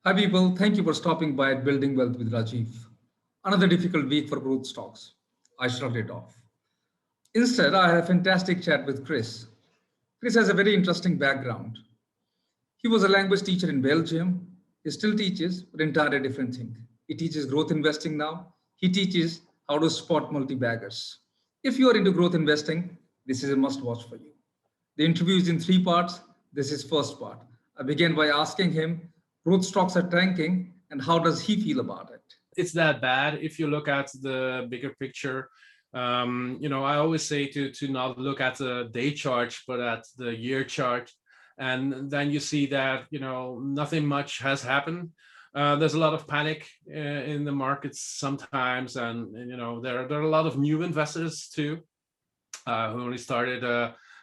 Hi, people. Thank you for stopping by at Building Wealth with Rajeev. Another difficult week for growth stocks. I shrugged it off. Instead, I had a fantastic chat with Chris. Chris has a very interesting background. He was a language teacher in Belgium. He still teaches, but entirely different thing. He teaches growth investing now. He teaches how to spot multi-baggers. If you are into growth investing, this is a must-watch for you. The interview is in three parts. This is first part. I began by asking him, growth stocks are tanking, and how does he feel about it? It's that bad if you look at the bigger picture. I always say to not look at the day chart, but at the year chart, and then you see that nothing much has happened. There's a lot of panic in the markets sometimes, and there are a lot of new investors too who only started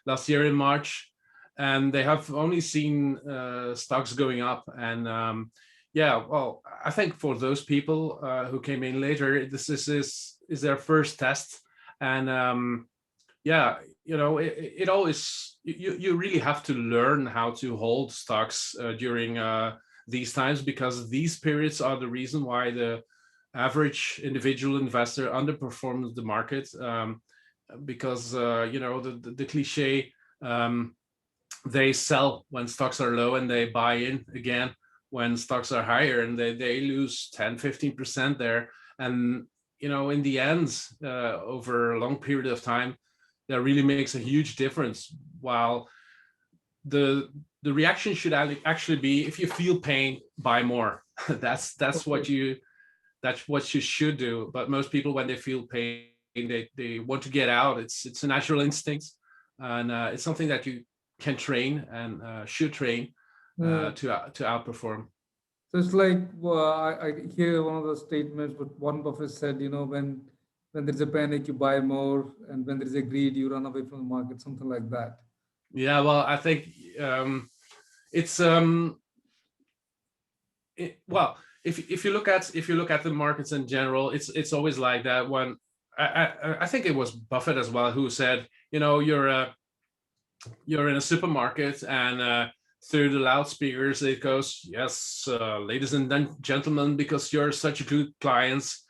last year in March, and they have only seen stocks going up. And yeah, well, I think for those people who came in later, this is their first test, and yeah, it always you really have to learn how to hold stocks during these times, because these periods are the reason why the average individual investor underperforms the market. Because the cliche, um, they sell when stocks are low and they buy in again when stocks are higher, and they lose 10-15% there. And in the end, over a long period of time, that really makes a huge difference. While the the reaction should actually be, if you feel pain, buy more. that's Okay. what you should do. But most people, when they feel pain, they want to get out. It's a natural instinct, and it's something that you can train and should train Uh, to outperform. so it's like I hear one of the statements, but Warren Buffett said, when there's a panic, you buy more, and when there's a greed, you run away from the market, something like that. Yeah, well, I think it's well, if you look at the markets in general, it's always like that. When I think it was Buffett as well who said, you're in a supermarket, and through the loudspeakers it goes, yes, ladies and gentlemen, because you're such good clients,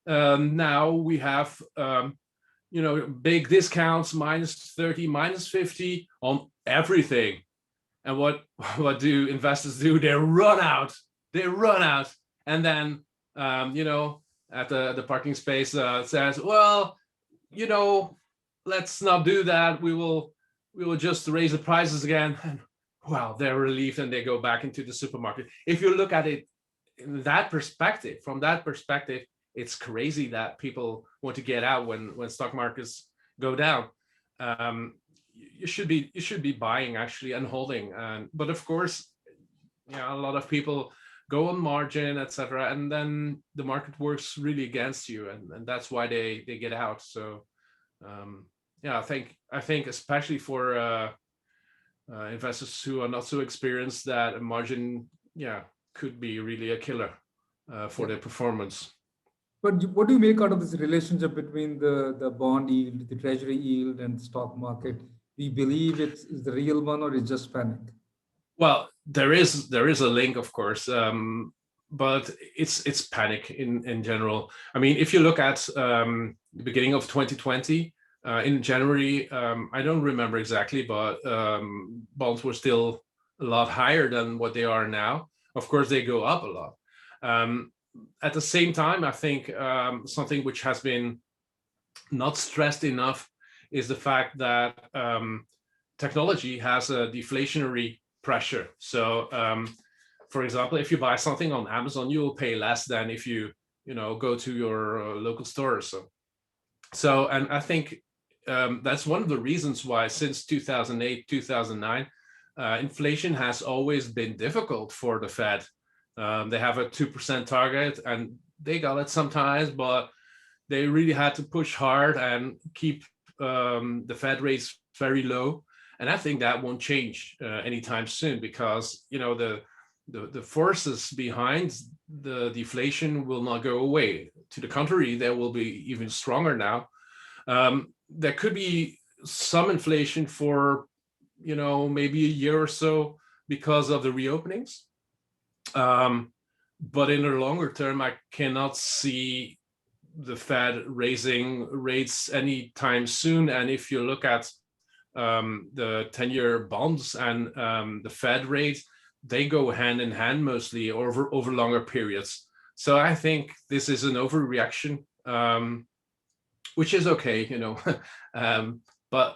now we have big discounts, -30, -50 on everything. And what what do investors do? They run out, and then at the parking space, says, well, you know let's not do that. We will just raise the prices again. And wow, they're relieved, and they go back into the supermarket. If you look at it in that perspective, from that perspective, it's crazy that people want to get out when stock markets go down. You should be buying actually and holding. But of course, a lot of people go on margin, etc., and then the market works really against you, and that's why they get out. So yeah, I think especially for investors who are not so experienced, that a margin, could be really a killer for Yeah. their performance. But what do you make out of this relationship between the bond yield, the treasury yield, and the stock market? We believe it's the real one, or it's just panic? Well, there is a link, of course, but it's panic in general. I mean, if you look at the beginning of 2020, in January, I don't remember exactly, but bonds were still a lot higher than what they are now. Of course, they go up a lot. Um, at the same time, I think something which has been not stressed enough is the fact that technology has a deflationary pressure. So, for example, if you buy something on Amazon, you will pay less than if you go to your local store. So, and I think that's one of the reasons why since 2008, 2009, inflation has always been difficult for the Fed. They have a 2% target, and they got it sometimes, but they really had to push hard and keep the Fed rates very low. And I think that won't change anytime soon, because the forces behind the deflation will not go away. To the contrary, they will be even stronger now. There could be some inflation for maybe a year or so because of the reopenings. but in the longer term, I cannot see the Fed raising rates anytime soon. And if you look at the 10-year bonds and the Fed rate, they go hand in hand mostly over longer periods. So I think this is an overreaction, which is okay, but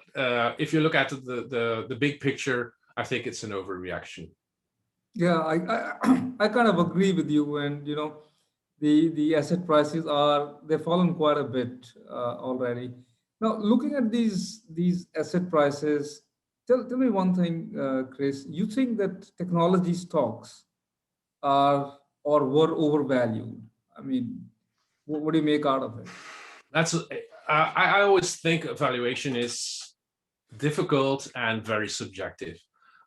if you look at the big picture, I think it's an overreaction. Yeah, I kind of agree with you, and the asset prices they've fallen quite a bit already. Now, looking at these asset prices, tell me one thing, Chris. You think that technology stocks are or were overvalued? I mean, what do you make out of it? That's I always think valuation is difficult and very subjective.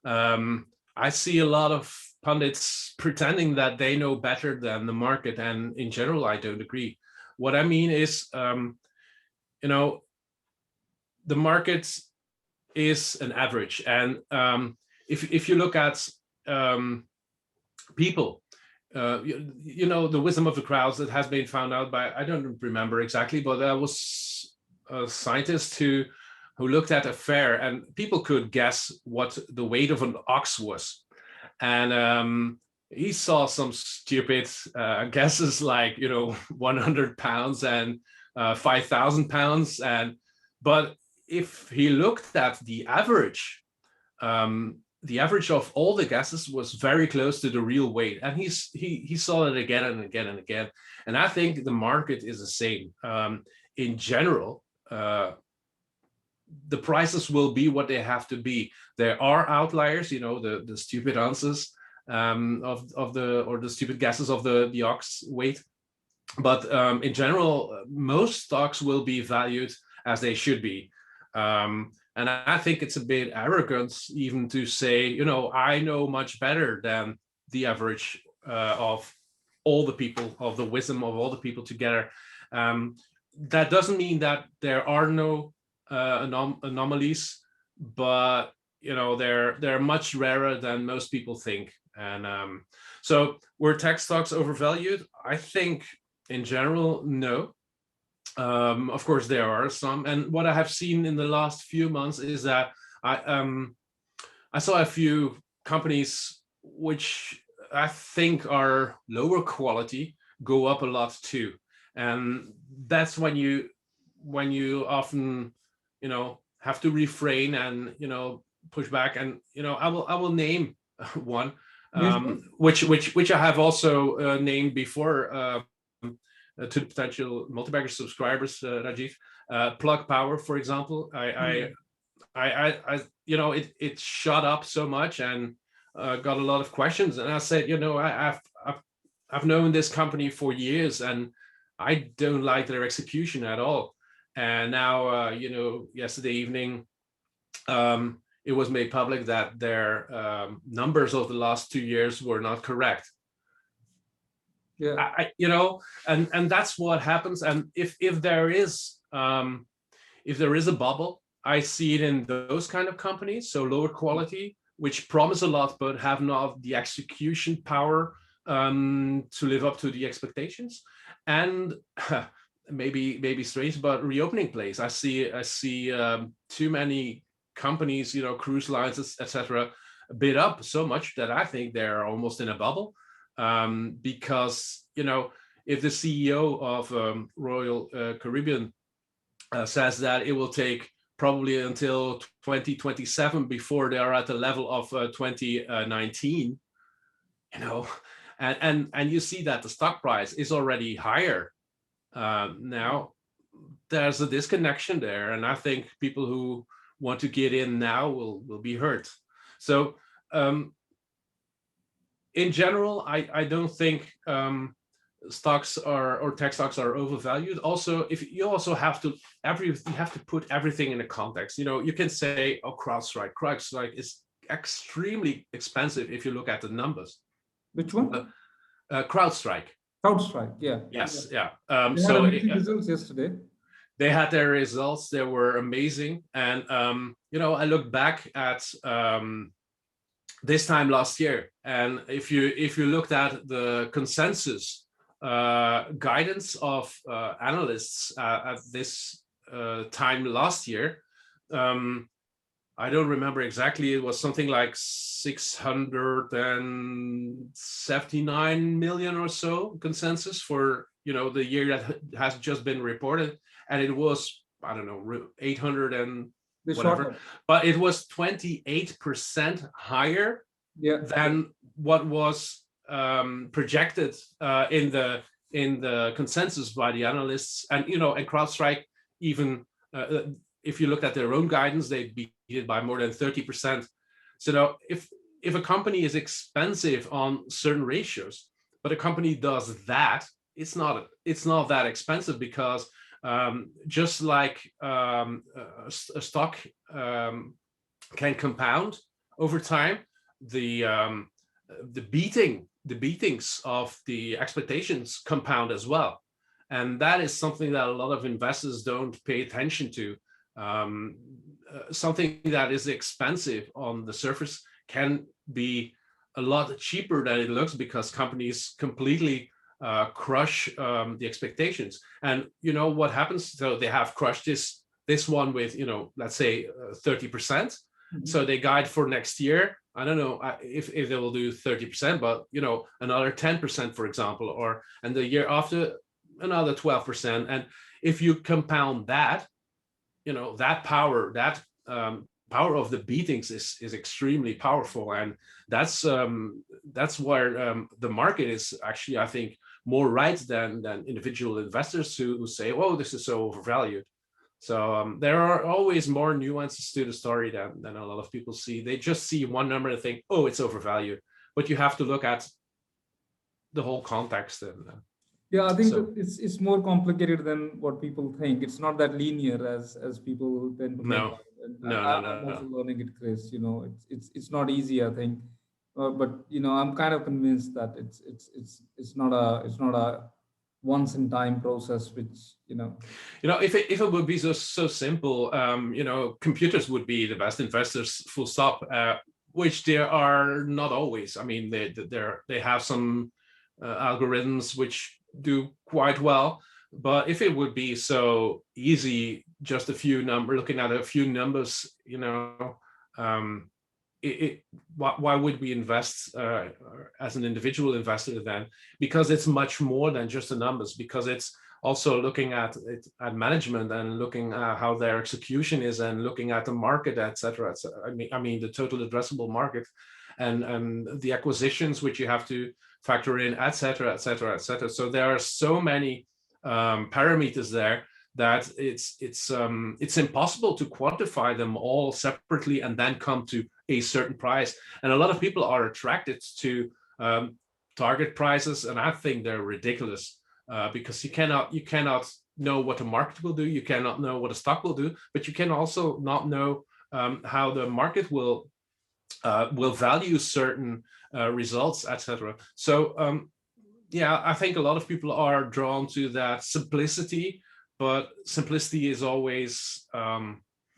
I see a lot of pundits pretending that they know better than the market, and in general, I don't agree. What I mean is, the market is an average, and if you look at people, the wisdom of the crowds that has been found out by, I don't remember exactly, but there was a scientist who looked at a fair, and people could guess what the weight of an ox was, and he saw some stupid guesses like 100 pounds and 5,000 pounds, but if he looked at the average of all the guesses was very close to the real weight, and he saw it again and again and again. And I think the market is the same. In general, the prices will be what they have to be. There are outliers, the stupid answers of the stupid guesses of the ox weight, but in general, most stocks will be valued as they should be. And I think it's a bit arrogant even to say, I know much better than the average of all the people, of the wisdom of all the people together. That doesn't mean that there are no anomalies, but they're much rarer than most people think. And so were tech stocks overvalued? I think in general, no. Of course, there are some, and what I have seen in the last few months is that I saw a few companies which I think are lower quality go up a lot too, and that's when you often have to refrain and push back, and I will name one which I have also named before. To potential Multibaggers subscribers, Rajeev, Plug Power, for example, it shot up so much and got a lot of questions, and I said, I've known this company for years, and I don't like their execution at all. And now, yesterday evening, it was made public that their numbers of the last 2 years were not correct. Yeah. And that's what happens. And if there is a bubble, I see it in those kind of companies, so lower quality, which promise a lot but have not the execution power to live up to the expectations. And maybe strange, but reopening plays. I see too many companies, cruise lines, etc., bid up so much that I think they're almost in a bubble. Because if the CEO of Royal Caribbean says that it will take probably until 2027 before they are at the level of 2019, and you see that the stock price is already higher now, there's a disconnection there, and I think people who want to get in now will be hurt. So in general, I don't think stocks or tech stocks are overvalued. Also, if you also have to put everything in a context. You can say, oh, CrowdStrike is extremely expensive if you look at the numbers. Which one? CrowdStrike. CrowdStrike, yeah. Yes, yeah. They had amazing results yesterday. They had their results. They were amazing, and I look back at this time last year. And if you looked at the consensus guidance of analysts at this time last year, I don't remember exactly. It was something like 679 million or so consensus for the year that has just been reported, and it was, I don't know, 800 and They shot whatever, up. but it was 28% higher Yeah. than what was projected in the consensus by the analysts. And and CrowdStrike even, if you looked at their own guidance, they beat it by more than 30%. So now, if a company is expensive on certain ratios, but a company does that, it's not that expensive, because just like a stock can compound over time, the beatings of the expectations compound as well, and that is something that a lot of investors don't pay attention to. Something that is expensive on the surface can be a lot cheaper than it looks, because companies completely crush the expectations. And what happens? So they have crushed this one with, let's say 30%. So they guide for next year, I don't know if they will do 30%, but another 10%, for example, and the year after another 12%. And if you compound that, that power of the beatings is extremely powerful. And that's where the market is actually, I think, more right than individual investors who say, oh, this is so overvalued. So there are always more nuances to the story than a lot of people see. They just see one number and think, oh, it's overvalued. But you have to look at the whole context. And Yeah, I think so, that it's more complicated than what people think. It's not that linear as people tend to make no, out. And I'm no. also learning it, Chris. It's not easy, I think, but I'm kind of convinced that it's not a once in time process, which if it would be so simple, computers would be the best investors, full stop. Which they are not always. I mean, they have some algorithms which do quite well, but if it would be so easy, just looking at a few numbers, um, why would we invest as an individual investor then? Because it's much more than just the numbers, because it's also looking at management and looking at how their execution is, and looking at the market, etc. I mean the total addressable market, and the acquisitions which you have to factor in, etc. So there are so many parameters there that it's impossible to quantify them all separately and then come to a certain price. And a lot of people are attracted to target prices, and I think they're ridiculous, because you cannot know what the market will do, you cannot know what a stock will do, but you can also not know how the market will value certain results, etc. So yeah, I think a lot of people are drawn to that simplicity, but simplicity is always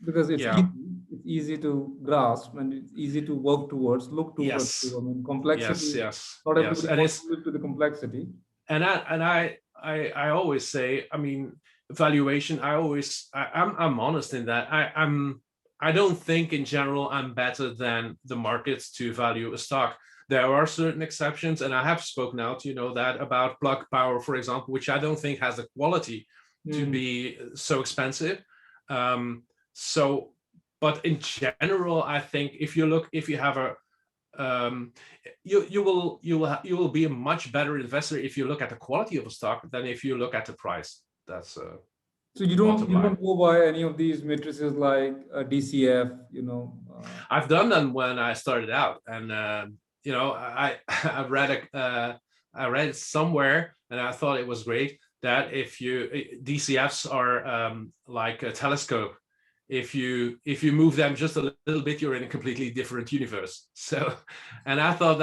because yeah. it's easy to grasp, and it's easy to work towards, look towards. Yes, I mean, complexity. Not yes, everybody and wants to live to the complexity. I always say, I mean, valuation. I'm honest in that. I don't think in general I'm better than the markets to value a stock. There are certain exceptions, and I have spoken out, that about Plug Power, for example, which I don't think has the quality to be so expensive. So, but in general, I think if you have a you will be a much better investor if you look at the quality of a stock than if you look at the price. That's So you don't go by any of these matrices like DCF, I've done them when I started out, and I read it somewhere, and I thought it was great that if DCFs are like a telescope. If you move them just a little bit, you're in a completely different universe. So, and I thought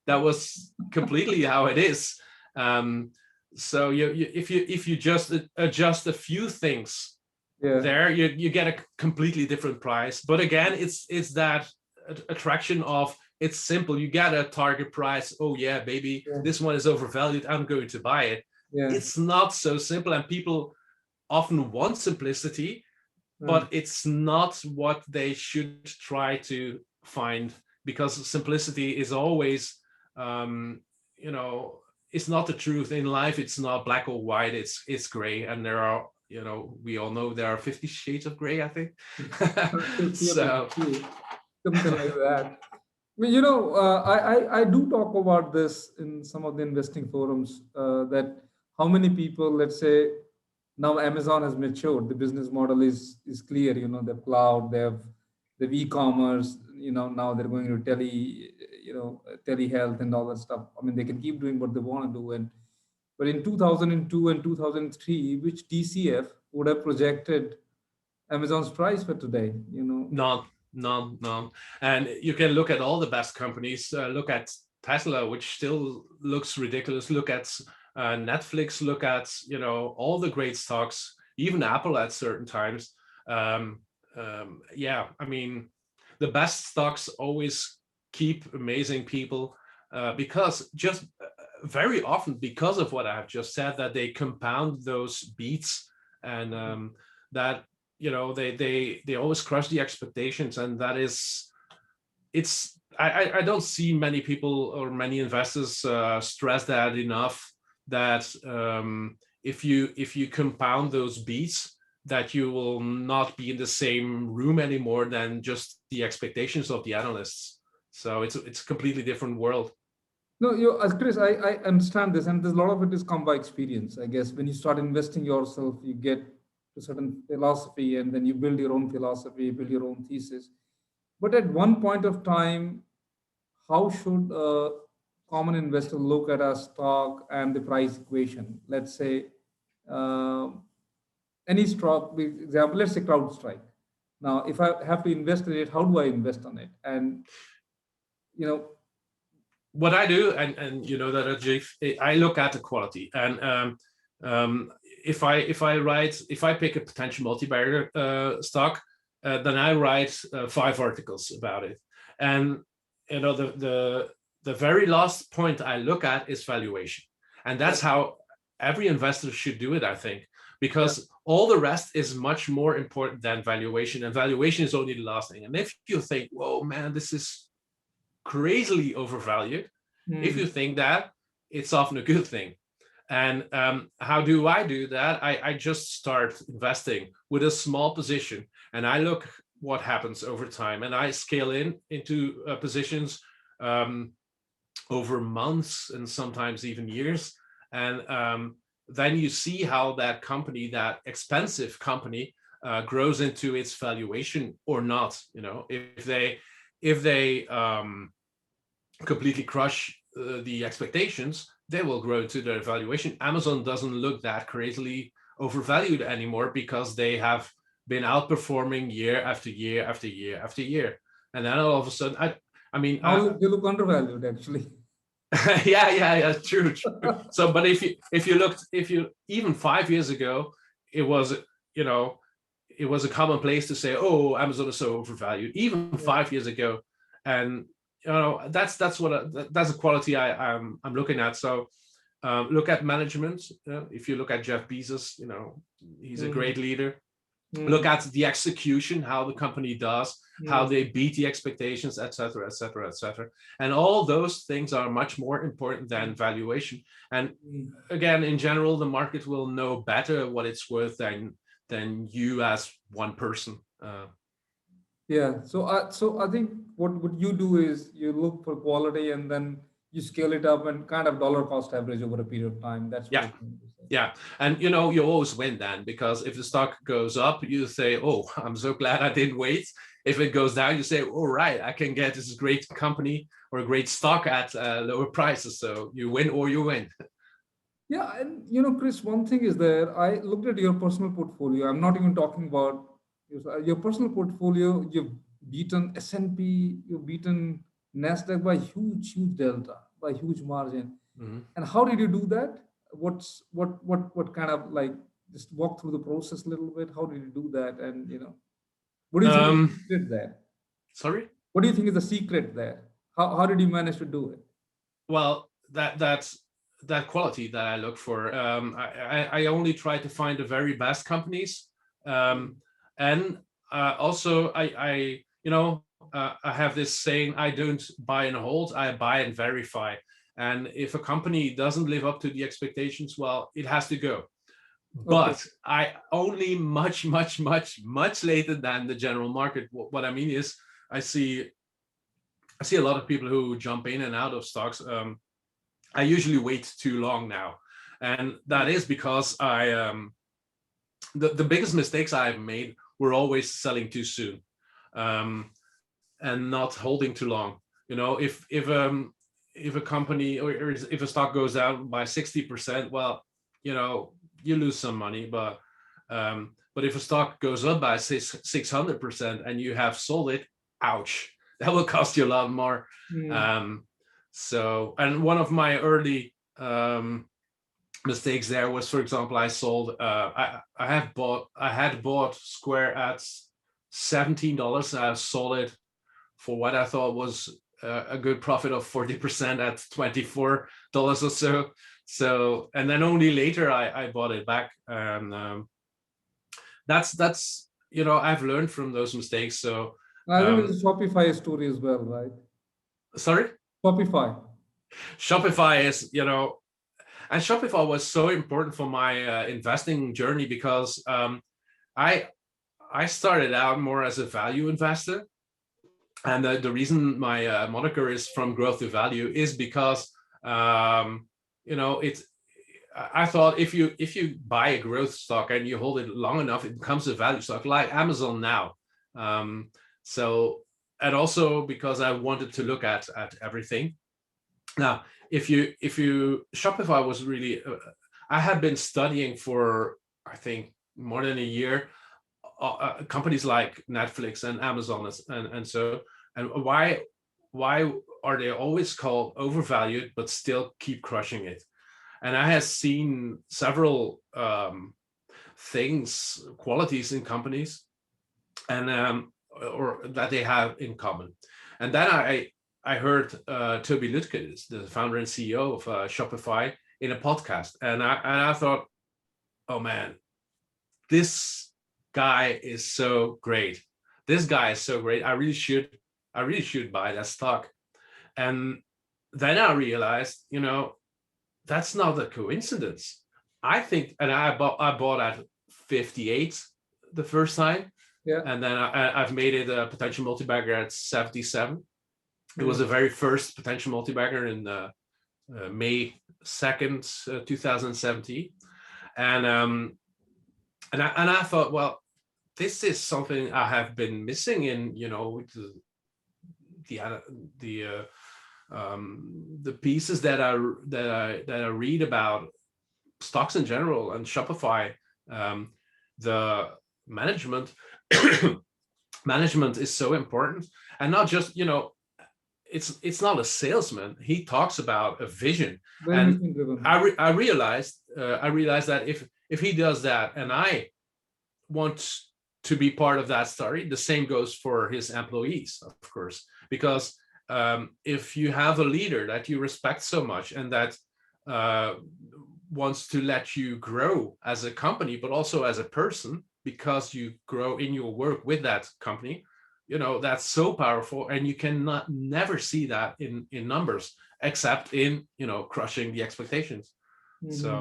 that was completely how it is. So if you just adjust a few things, there you get a completely different price. But again, it's that attraction of it's simple. You get a target price. Oh yeah, baby, Yeah. this one is overvalued. I'm going to buy it. Yeah. It's not so simple, and people often want simplicity, but it's not what they should try to find, because simplicity is always, you know, it's not the truth in life. It's not black or white. It's gray, and there are, you know, we all know there are 50 shades of gray, I think. 50 or So 52, something like that. Well, you know, I do talk about this in some of the investing forums, that how many people, let's say, now Amazon has matured. The business model is clear. You know, the cloud, they have e-commerce. You know, now they're going to telehealth and all that stuff. I mean, they can keep doing what they want to do. And but in 2002 and 2003, which DCF would have projected Amazon's price for today? You know, none, none. And you can look at all the best companies. Look at Tesla, which still looks ridiculous. Look at Netflix. Look at, you know, all the great stocks. Even Apple at certain times. Yeah, I mean, the best stocks always keep amazing people, because just very often, because of what I've just said, that they compound those beats, and that, you know, they always crush the expectations, and that is, it's, I don't see many people or many investors stress that enough, that if you compound those beats, that you will not be in the same room anymore than just the expectations of the analysts. So it's a completely different world. no, Chris, I understand this, and there's a lot of it is come by experience. I guess when you start investing yourself, you get to certain philosophy, and then you build your own philosophy, build your own thesis. But at one point of time, how should a common investor look at a stock and the price equation? Let's say uh, any stock, for example, let's say CrowdStrike. Now, if I have to invest in it, how do I invest on it? And you know, What I do, and you know that, Rajeev, I look at the quality, and if I pick a potential multi-bagger stock, then I write 5 articles about it, and you know, the very last point I look at is valuation, and that's how every investor should do it, I think, yeah, because all the rest is much more important than valuation, and valuation is only the last thing. And if you think, whoa, man, this is crazily overvalued, if you mm, think that, it's often a good thing. And how do I do that? I just start investing with a small position, and I look what happens over time, and I scale into positions over months and sometimes even years. And then you see how that company, that expensive company, grows into its valuation or not. You know, if they completely crush the expectations, they will grow to their valuation. Amazon doesn't look that crazily overvalued anymore, because they have been outperforming year after year after year after year. And then all of a sudden, I mean, now they look undervalued actually. yeah, true. So, but if you even 5 years ago, it was, you know, it was a commonplace to say, oh, Amazon is so overvalued, even Yeah. 5 years ago. And you know, that's a quality I'm looking at. So look at management. If you look at Jeff Bezos, you know, he's a Mm, great leader. Look mm, at the execution, how the company does, how mm, they beat the expectations, etc., etc., etc. And all those things are much more important than valuation. And mm. again, in general, the market will know better what it's worth than you as one person. Yeah. So I think what you do is you look for quality and then you scale it up and kind of dollar cost average over a period of time. That's what Yeah, you're trying to say. yeah. And you know, you always win then, because if the stock goes up, you say, oh, I'm so glad I didn't wait. If it goes down, you say, all right, I can get this great company or a great stock at lower prices. So you win or you win. Yeah, and you know, Chris, one thing is there. I looked at your personal portfolio. I'm not even talking about your personal portfolio. You've beaten S&P, you've beaten Nasdaq by huge delta, by huge margin. Mhm. And how did you do that? What kind of like just walk through the process a little bit? How did you do that? And you know, what do you think is the Um, secret there? Sorry. What do you think is the secret there? How did you manage to do it? Well, that's that quality that I look for. I only try to find the very best companies, and also I have this saying: I don't buy and hold, I buy and verify. And if a company doesn't live up to the expectations, well, it has to go. Okay. But I only much later than the general market. What I mean is, I see I see a lot of people who jump in and out of stocks. I usually wait too long now, and that is because the biggest mistakes I've made were always selling too soon, um, and not holding too long. You know, if a company or if a stock goes down by 60%, well, you lose some money, but if a stock goes up by 600% and you have sold it, ouch, that will cost you a lot more. Mm. Um, and one of my early mistakes there was, for example, I sold. I had bought Square at $17. I sold it for what I thought was a good profit of 40% at $24 or so. So, and then only later I bought it back, and that's I've learned from those mistakes. So, I think um, it's Shopify story as well, right? sorry, Shopify. Shopify is and Shopify was so important for my investing journey because I I started out more as a value investor, and the reason my moniker is from growth to value is because it's. I thought if you buy a growth stock and you hold it long enough, it becomes a value stock like Amazon now. Um, so and also because I wanted to look at everything. Now, if you Shopify was really, I had been studying for I think more than a year, companies like Netflix and Amazon and why are they always called overvalued but still keep crushing it? And I have seen several things, qualities in companies, and or that they have in common. And then I heard Toby Lutke, the founder and CEO of Shopify, in a podcast, and I thought, oh man, this guy is so great. This guy is so great. I really should buy that stock. And then I realized, that's not a coincidence. I think, and I bought at 58 the first time, Yeah. and then I've made it a potential multi-bagger at 77. It was Mm. the very first potential multi-bagger in May 2nd, 2017, and I thought, well, this is something I have been missing in the the the pieces that I read about stocks in general and Shopify. The management management is so important, and not just it's not a salesman. He talks about a vision, Very and mission driven. I realized that if he does that, and I want to be part of that story, the same goes for his employees, of course, because if you have a leader that you respect so much and that uh, wants to let you grow as a company, but also as a person, because you grow in your work with that company, that's so powerful, and you cannot never see that in numbers, except in crushing the expectations. Mhm. So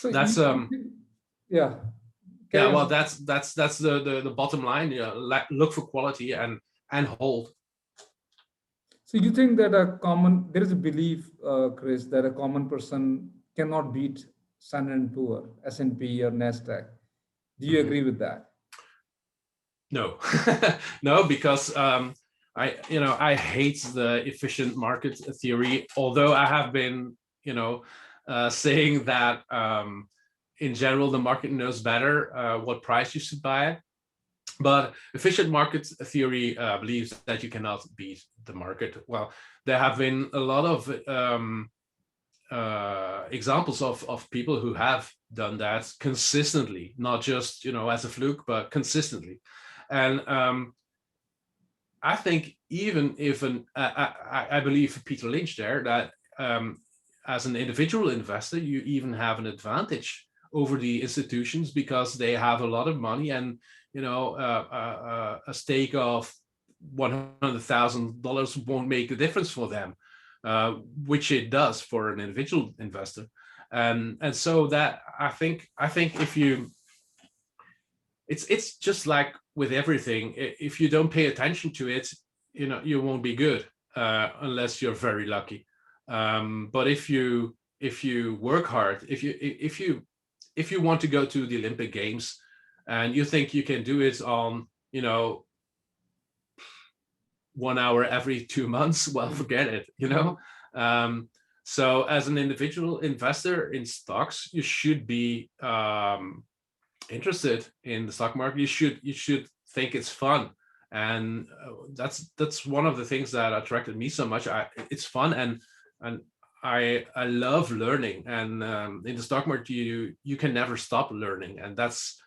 So that's yeah, yeah, carry well, on. that's the bottom line. Look for quality and hold. So you think that there is a belief, Chris, that a common person cannot beat Standard and Poor, S&P, or Nasdaq. Do you Mhm. agree with that? No, no, because I hate the efficient market theory. Although I have been saying that in general the market knows better what price you should buy it. But efficient market theory believes that you cannot beat the market. Well, there have been a lot of examples of people who have done that consistently, not just as a fluke, but consistently. And I think even if I believe Peter Lynch there that as an individual investor, you even have an advantage over the institutions because they have a lot of money, and a stake of $100,000 won't make a difference for them, which it does for an individual investor. And so that I think if you, it's just like with everything. If you don't pay attention to it, you won't be good unless you're very lucky. But if you work hard, if you want to go to the Olympic Games and you think you can do it on 1 hour every 2 months, well, forget it. So as an individual investor in stocks, you should be interested in the stock market. You should think it's fun, and that's one of the things that attracted me so much. It's fun, and I love learning, and in the stock market you can never stop learning, and that's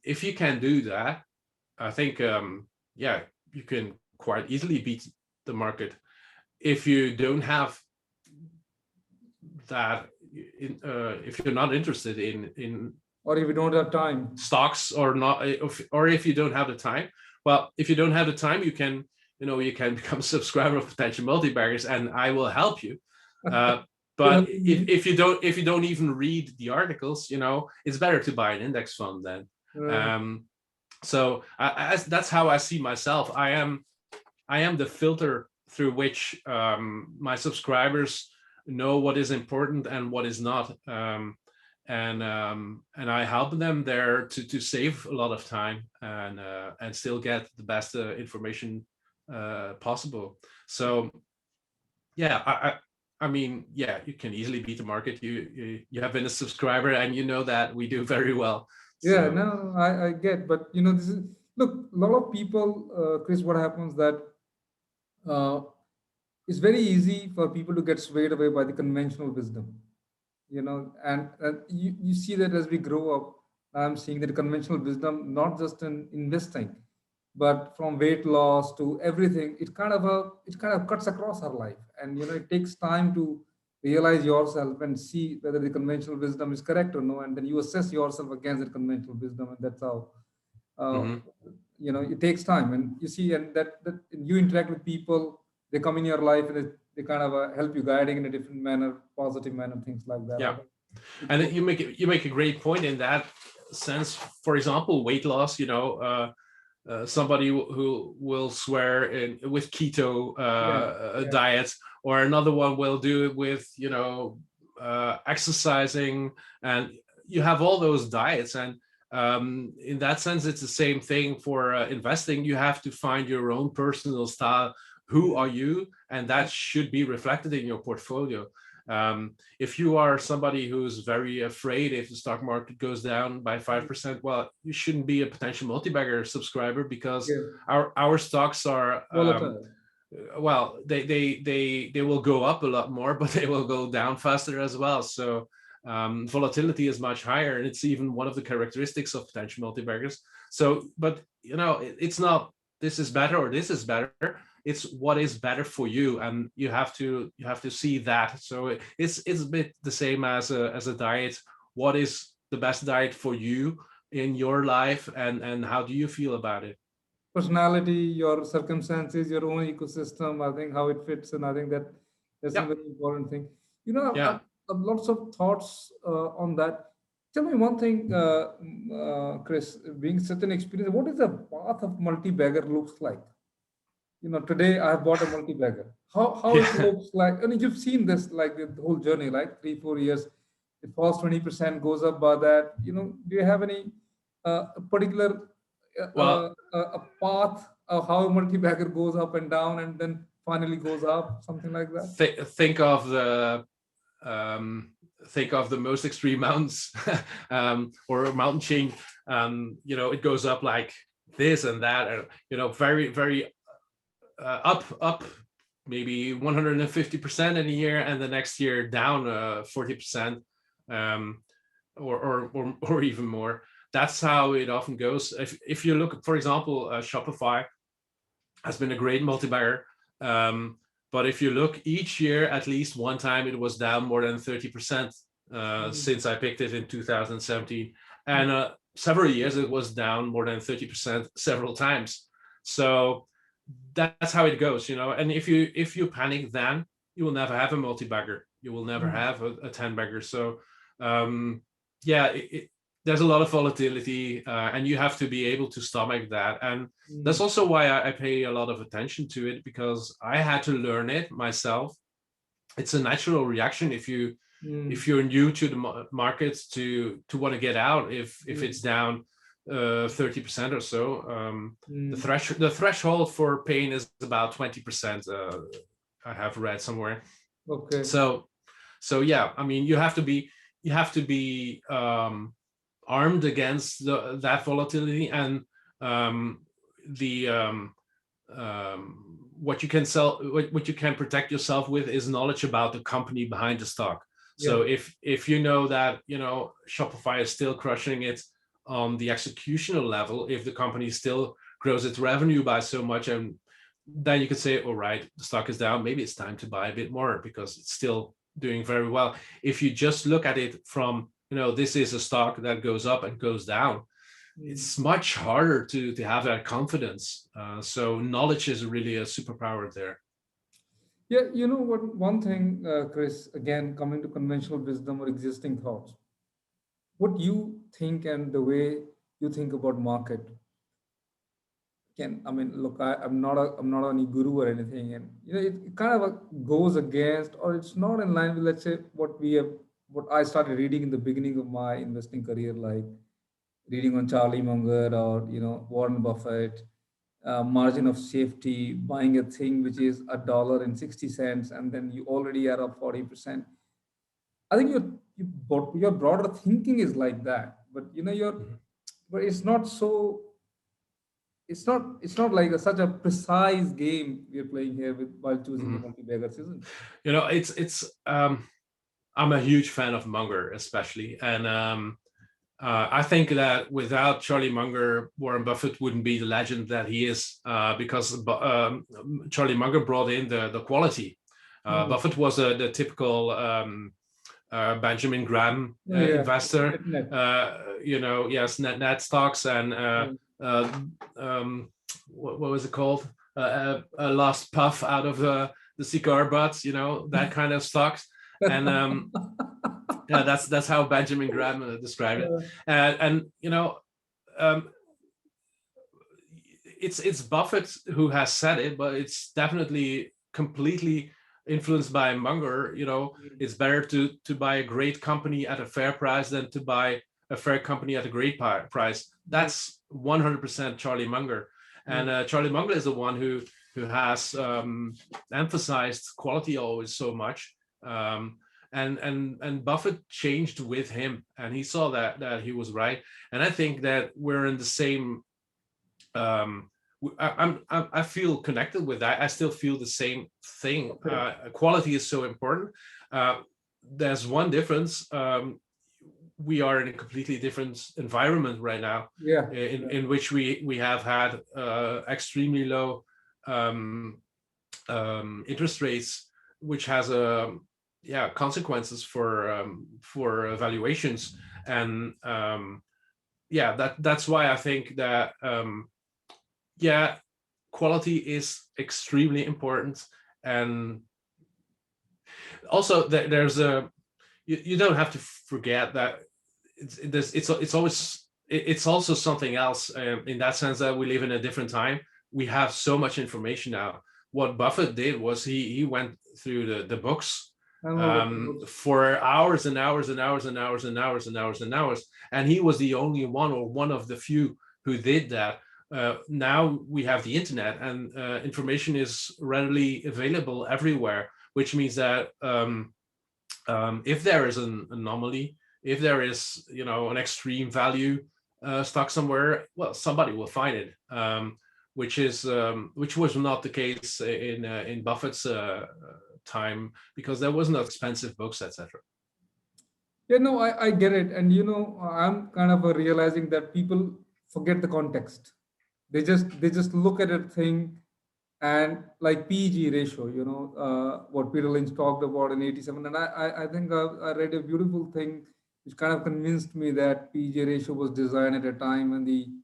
if you can do that, I think yeah, you can quite easily beat the market. If you don't have that, if you're not interested in Or if you don't have time. stocks, or not, or if you don't have the time, well, if you don't have the time, you can become a subscriber of Potential Multibaggers, and I will help you. But if you don't even read the articles, it's better to buy an index fund then. So that's how I see myself. I am the filter through which my subscribers know what is important and what is not. And I help them there to save a lot of time and still get the best information possible. So yeah, I mean, yeah, you can easily beat the market. You have been a subscriber, and you know that we do very well. Yeah, So no, I get, but this is, look, a lot of people, Chris, what happens that uh, it's very easy for people to get swayed away by the conventional wisdom, and you see that as we grow up. I'm seeing that conventional wisdom, not just in investing, but from weight loss to everything, it kind of cuts across our life, and it takes time to realize yourself and see whether the conventional wisdom is correct or no, and then you assess yourself against the conventional wisdom, and that's how uh, mhm. it takes time, and you see, and that you interact with people, they come in your life, and they kind of help you guiding in a different manner, positive manner, things like that. I Yeah, think it and goes. you make a great point in that sense. For example, weight loss. Somebody who will swear in with keto Yeah, yeah, diets, or another one will do it with exercising, and you have all those diets. And in that sense, it's the same thing for investing. You have to find your own personal style. Who yeah, are you? And that should be reflected in your portfolio. If you are somebody who's very afraid if the stock market goes down by 5%, well, you shouldn't be a Potential Multibagger subscriber, because yeah, our stocks are volatile. well, they will go up a lot more, but they will go down faster as well. So volatility is much higher, and it's even one of the characteristics of Potential Multibaggers. So, but it's not this is better or this is better. It's what is better for you, and you have to see that. So it's a bit the same as a diet. What is the best diet for you in your life, and how do you feel about it? Personality, your circumstances, your own ecosystem. I think how it fits, and I think that's a Yeah, very important thing. I've yeah. lots of thoughts on that. Tell me one thing, Chris, being such an experience, what is the path of multi-bagger looks like? Today I have bought a multi-bagger. How it Yeah. looks like, and you've seen this like the whole journey, like 3-4 years, it falls 20%, goes up by that. Do you have any particular Well, a path of how a multi-bagger goes up and down and then finally goes up, something like that? think of the um, think of the most extreme mountains, or a mountain chain. It goes up like this and that, and very, very up maybe 150% in a year, and the next year down 40%, um, or even more. That's how it often goes. If you look, for example, Shopify, has been a great multi-bagger. Um, but if you look each year, at least one time it was down more than 30% Mm, since I picked it in 2017. And several years it was down more than 30% several times. So that's how it goes, you know. And if you panic, then you will never have a multi-bagger. You will never mm, have a 10 bagger. So um, yeah, there's a lot of volatility, and you have to be able to stomach that. And that's mm, also why I pay a lot of attention to it, because I had to learn it myself. It's a natural reaction if mm, you're new to the market to want to get out if mm, it's down 30% or so. mm. The threshold for pain is about 20%. I have read somewhere. Okay. So yeah, I mean, you have to be armed against that volatility, and um, the what you can sell, what you can protect yourself with is knowledge about the company behind the stock. So Yeah. if you know that, you know, Shopify is still crushing it on the executional level, if the company still grows its revenue by so much, and then you can say, all right, the stock is down, maybe it's time to buy a bit more because it's still doing very well. If you just look at it from, you know, this is a stock that goes up and goes down, Mm. it's much harder to have that confidence. So knowledge is really a superpower there. Yeah, you know what? One thing, Chris, again, coming to conventional wisdom or existing thoughts, what you think and the way you think about market can, I mean, look, I'm not any guru or anything, and you know, it kind of goes against, or it's not in line with, let's say, what I started reading in the beginning of my investing career, like reading on Charlie Munger or Warren Buffett, margin of safety, buying a thing which is $1.60, and then you already are up 40%. I think your broader thinking is like that, but Mhm. but it's not like such a precise game we're playing here with while choosing the Mhm. multi-baggers, isn't it? You know, it's I'm a huge fan of Munger, especially, and I think that without Charlie Munger, Warren Buffett wouldn't be the legend that he is, because Charlie Munger brought in the quality. Hmm. Buffett was the typical Benjamin Graham Oh yeah, investor. net. You know, yes, net stocks and Yeah. uh, um, what was it called? A last puff out of the cigar butts. You know, that kind of stocks. And yeah, that's how Benjamin Graham described it. And you know, um, it's Buffett who has said it, but it's definitely completely influenced by Munger. You know, it's better to buy a great company at a fair price than to buy a fair company at a great price. That's 100% Charlie Munger, and Charlie Munger is the one who has emphasized quality always so much. Um, and Buffett changed with him, and he saw that he was right. And I think that we're in the same um, I feel connected with that. I still feel the same thing. Okay. Quality is so important. Uh, there's one difference. We are in a completely different environment right now, Yeah. in which we have had extremely low um, interest rates, which has yeah, consequences for valuations. And yeah, that's why I think that yeah, quality is extremely important. And also there's a you don't have to forget that it's always it's also something else, in that sense that we live in a different time. We have so much information now. What Buffett did was he went through the books And all the books. for hours and hours and hours and hours and hours and hours and hours, and he was the only one, or one of the few, who did that. Now we have the internet, and information is readily available everywhere, which means that if there is an anomaly, if there is, you know, an extreme value stock somewhere, well, somebody will find it. Which was not the case in Buffett's time, because there was not expensive books, etc. Yeah, no, I get it. And I'm kind of realizing that people forget the context. They just look at a thing And like PEG ratio, what Peter Lynch talked about in 87. And I think I read a beautiful thing which kind of convinced me that PEG ratio was designed at a time when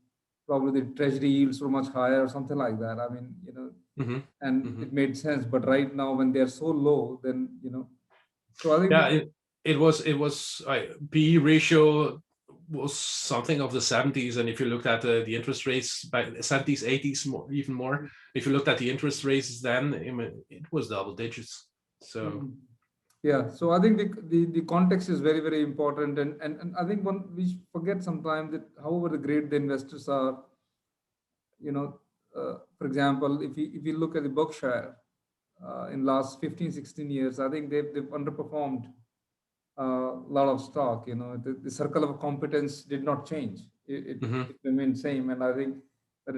probably the treasury yields were much higher or something like that. I mean, Hmm. and Hmm. it made sense. But right now, when they're so low, then, so I think, Yeah, it was PE ratio was something of the 70s, and if you looked at the interest rates by 70s, 80s, more, even more, if you looked at the interest rates then, I mean, it was double digits. So mm, yeah, so I think the context is very, very important. And I think we forget sometimes that however the great the investors are, you know, for example, if you look at the Berkshire in last 15, 16 years, I think they've underperformed a lot of stock. The circle of competence did not change. mhm. It remained same. And I think that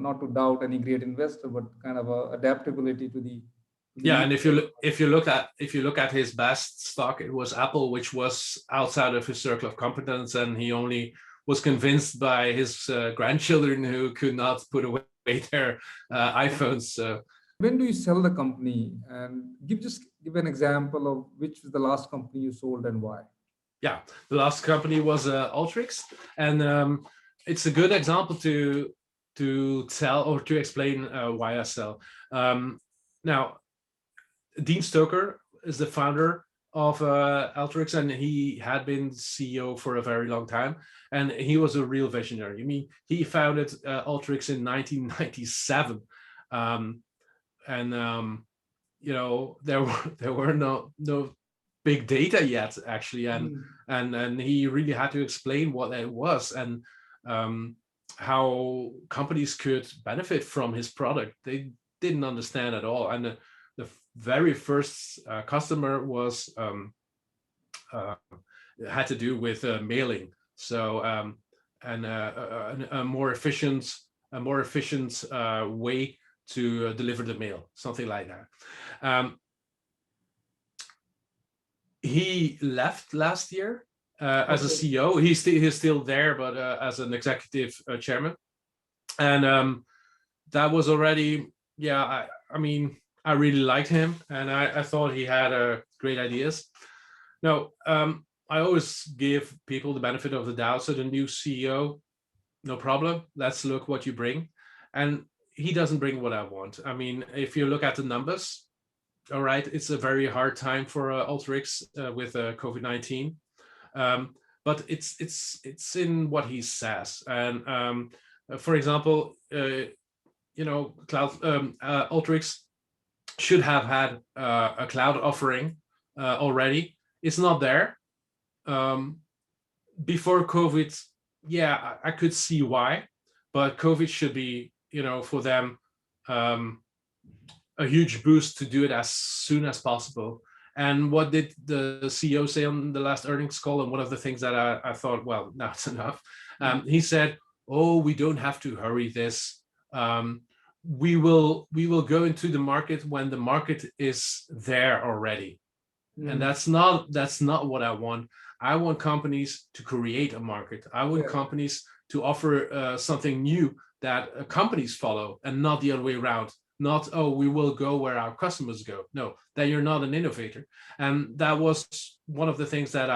not to doubt any great investor, but kind of a adaptability to the Yeah, new. and if you look at his best stock, it was Apple, which was outside of his circle of competence, and he only was convinced by his grandchildren who could not put away their iPhones. So When do you sell the company? And give an example of which was the last company you sold and why. yeah, the last company was alteryx, and it's a good example to tell or to explain why I sell. Now, Dean Stoker is the founder of Alteryx, and he had been CEO for a very long time, and he was a real visionary. I mean, he founded Alteryx in 1997, um, and there were no big data yet, actually, and Mm, and he really had to explain what it was, and um, how companies could benefit from his product. They didn't understand at all, and the very first customer was uh, had to do with mailing. So and a more efficient way to deliver the mail, something like that. Um, he left last year as a okay. CEO. He's still there, but as an executive chairman, and that was already, yeah. I mean, I really liked him, and I thought he had great ideas. Now, I always give people the benefit of the doubt. So the new CEO, no problem. Let's look what you bring, and he doesn't bring what I want. I mean, if you look at the numbers, all right, it's a very hard time for Alteryx with COVID-19, but it's in what he says. And for example, cloud Alteryx should have had a cloud offering already. It's not there. Um, Before COVID, yeah, I could see why, but COVID should be, for them, um, a huge boost to do it as soon as possible. And what did the CEO say on the last earnings call? And one of the things that I thought, well, that's enough. He said, "Oh, we don't have to hurry this. Um, we will go into the market when the market is there already." And Mm, that's not what I want. I want companies to create a market. I want yeah. companies to offer something new that companies follow, and not the other way around. Not, oh, we will go where our customers go. No, that you're not an innovator. And that was one of the things that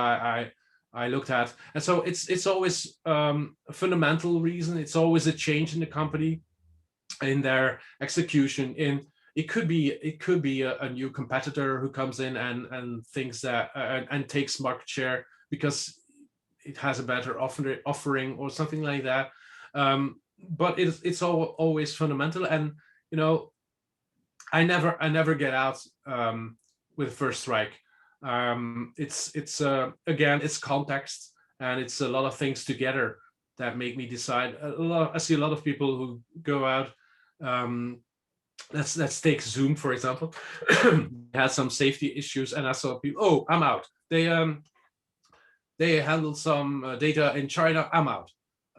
I looked at. And so it's always a fundamental reason. It's always a change in the company, in their execution, in it could be a new competitor who comes in and thinks that and takes market share because it has a better offering or something like that. But it's always fundamental, and you know I never get out with first strike. It's again, it's context, and it's a lot of things together that make me decide. I see a lot of people who go out. Um, let's take Zoom for example. They had some safety issues, and I saw people. Oh, I'm out. They handled some data in China. I'm out.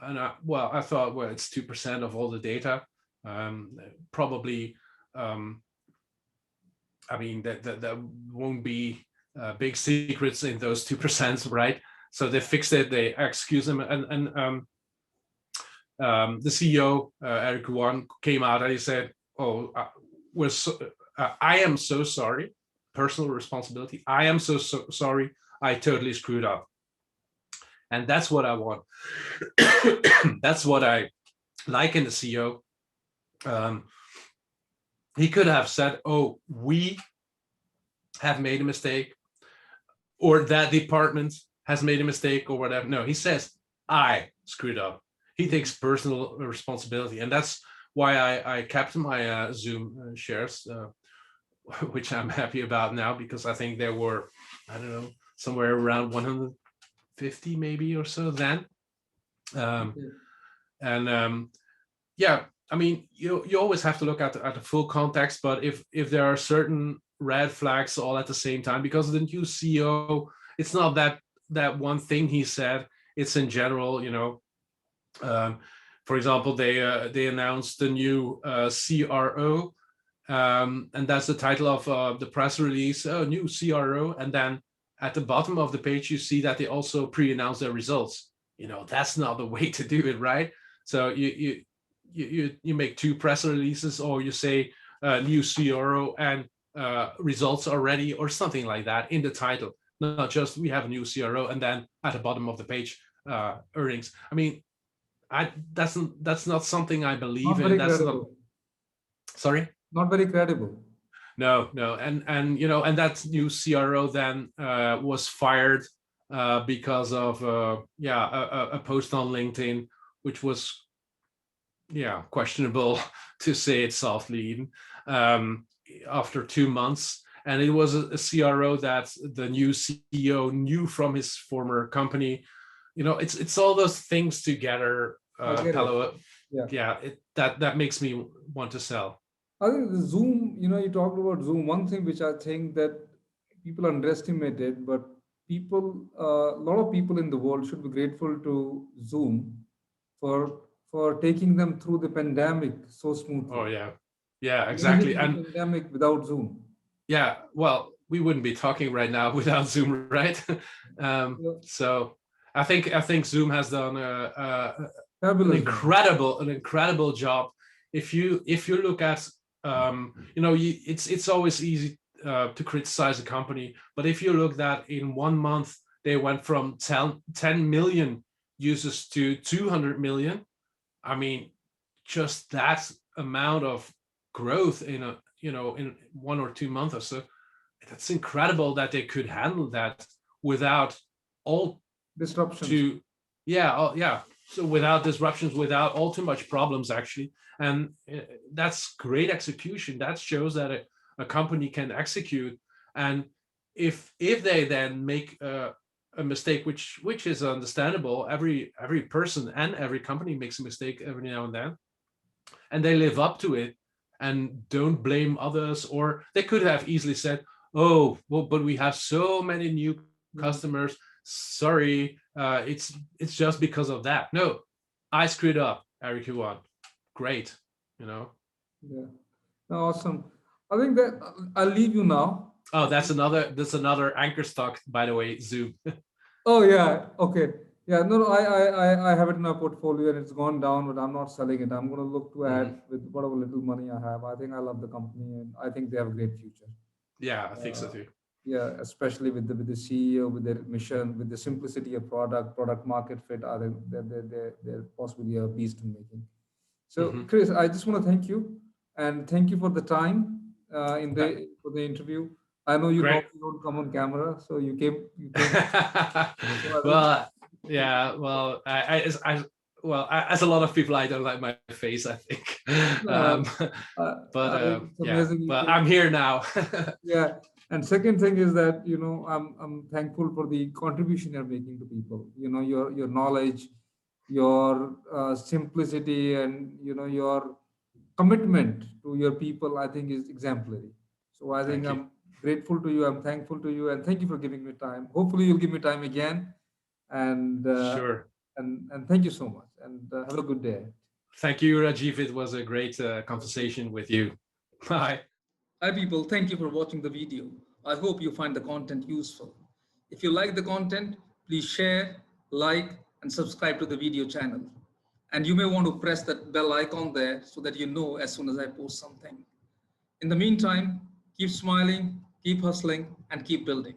And I thought, well, it's 2% of all the data. Probably. Um, I mean, that won't be big secrets in those 2%, right? So they fixed it. They excuse them, and the CEO Eric Yuan came out and he said, oh, was I am so sorry, personal responsibility. I am so sorry. I totally screwed up. And that's what I want. That's what I like in the CEO. He could have said, oh, we have made a mistake, or that department has made a mistake, or whatever. No, he says, I screwed up. He takes personal responsibility. And that's why I kept my Zoom shares, which I'm happy about now, because I think there were, I don't know, somewhere around 150 maybe or so then. Yeah, I mean, you always have to look at the full context, but if there are certain red flags all at the same time, because the new CEO, it's not that one thing he said, it's in general, for example, they announced the new CRO, and that's the title of the press release, new CRO, and then at the bottom of the page you see that they also pre-announced their results. That's not the way to do it, right? So you make two press releases, or you say new CRO and results already, or something like that in the title, not just we have a new CRO and then at the bottom of the page earnings. I mean, that's not something I believe Not in. very That's credible. not, sorry. Not very credible. No, and and that new CRO then was fired because of a post on LinkedIn, which was questionable to say it softly, even after 2 months. And it was a CRO that the new CEO knew from his former company. It's all those things together. Palo, that makes me want to sell. I think the Zoom, you talked about Zoom. One thing which I think that people underestimated, but a lot of people in the world should be grateful to Zoom for taking them through the pandemic so smoothly. Oh yeah, exactly. Imagine the And pandemic without Zoom. yeah, well, we wouldn't be talking right now without Zoom, right? Yeah. So I think Zoom has done an Fabulous job. incredible job. If you look at it's always easy to criticize a company, but if you look that in 1 month they went from 10 million users to 200 million, I mean, just that amount of growth in in 1 or 2 months or so, that's incredible that they could handle that without all Disruptions. so without disruptions, without all too much problems, actually. And that's great execution. That shows that a company can execute. And if they then make a mistake, which is understandable, every person and every company makes a mistake every now and then, and they live up to it and don't blame others, or they could have easily said, oh well, but we have so many new customers, sorry, it's just because of that. No, I screwed up, Eric, you want great. Yeah. No, awesome. I think that I'll leave you now. Oh, that's another anchor stock, by the way, Zoom. Oh yeah. Okay. Yeah. No, I have it in my portfolio and it's gone down, but I'm not selling it. I'm going to look to add with whatever little money I have. I think I love the company and I think they have a great future. Yeah, I think so Uh, too. yeah, especially with the CEO, with their mission, with the simplicity of product market fit. I think they're possibly a beast in making. So, Chris, I just want to thank you and thank you for the time in Okay. the for the interview. I know you Great. normally don't come on camera, so you came. So I think Well, yeah, well, as a lot of people, I don't like my face, I think. uh, But I think it's yeah, amazing you but came. I'm here now. Yeah. And second thing is that, I'm thankful for the contribution you're making to people. Your knowledge, your simplicity, and your commitment to your people, I think is exemplary. So I think Thank you. I'm grateful to you. I'm thankful to you, and thank you for giving me time. Hopefully, you'll give me time again. And Sure. and thank you so much. And have a good day. Thank you, Rajeev. It was a great conversation with you. Bye. Hi, people. Thank you for watching the video. I hope you find the content useful. If you like the content, please share, like, and subscribe to the video channel. And you may want to press that bell icon there so that you know as soon as I post something. In the meantime, keep smiling, keep hustling, and keep building.